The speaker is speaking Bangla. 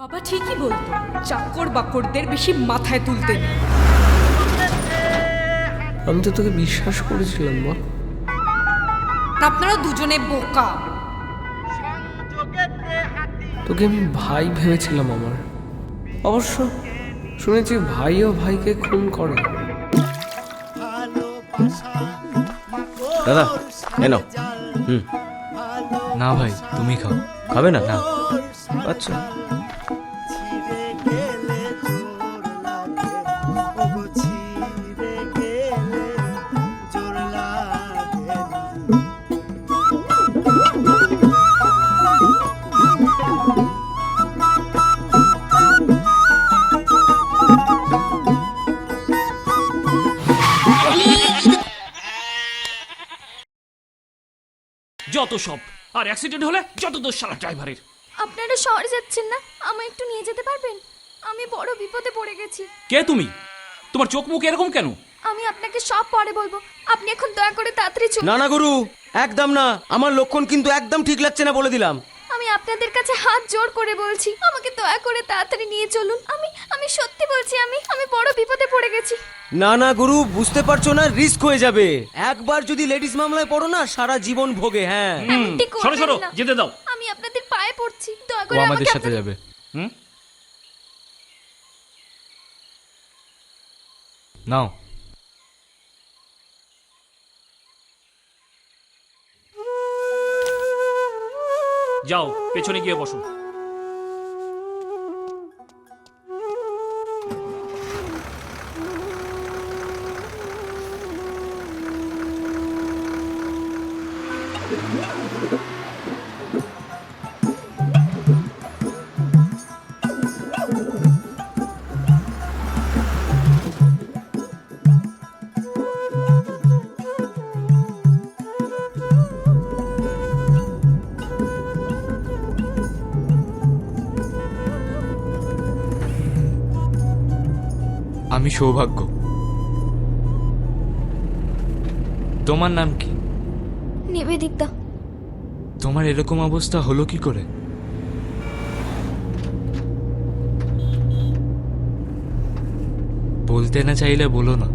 বাবা ঠিকই বলতো, চাকর বাকরদের বেশি মাথায় তুলতে নেই। আমি তো তোকে বিশ্বাস করেছিলাম মা। আপনারা দুজনে বোকা। তোকে আমি ভাই ভেবেছিলাম আমার। অবশ্য শুনেছি ভাইও ভাইকে খুন করে। দাদা এনো। না ভাই, তুমি খাও। খাবে না? না। আচ্ছা। যত সব আর অ্যাক্সিডেন্ট হলে যত দোষ শালা ড্রাইভারের। আপনারা শহরে যাচ্ছেন না, আমায় একটু নিয়ে যেতে পারবেন? আমি বড় বিপদে পড়ে গেছি। কে তুমি? তোমার চোখ মুখ এরকম কেন? আমি আপনাকে সব পরে বলবো, আপনি এখন দয়া করে তাড়াতাড়ি চলুন। না না গুরু, একদম না। আমার লক্ষণ কিন্তু একদম ঠিক লাগছে না, বলে দিলাম। আমি আপনাদের কাছে হাত জোর করে বলছি, আমাকে দয়া করে তাড়াতাড়ি নিয়ে চলুন। আমি সত্যি বলছি, আমি বড় বিপদে পড়ে গেছি। না না গুরু, বুঝতে পারছো না, রিস্ক হয়ে যাবে। একবার যদি লেডিস মামলায় পড়ো না, সারা জীবন ভোগে। হ্যাঁ এমনটি সরো সরো, করবেন না। যেতে দাও। আমি আপনাদের পায়ে পড়ছি, দয়া ও করে আমাদের আমাকে সাথে যাবে। হুম, নাও। যাও পেছনে গিয়ে বসো। আমি সৌভাগ্য। তোমার নাম কি? নিবেদিতা। তোমার এরকম অবস্থা হলো কি করে? বলতে না চাইলে বলো না।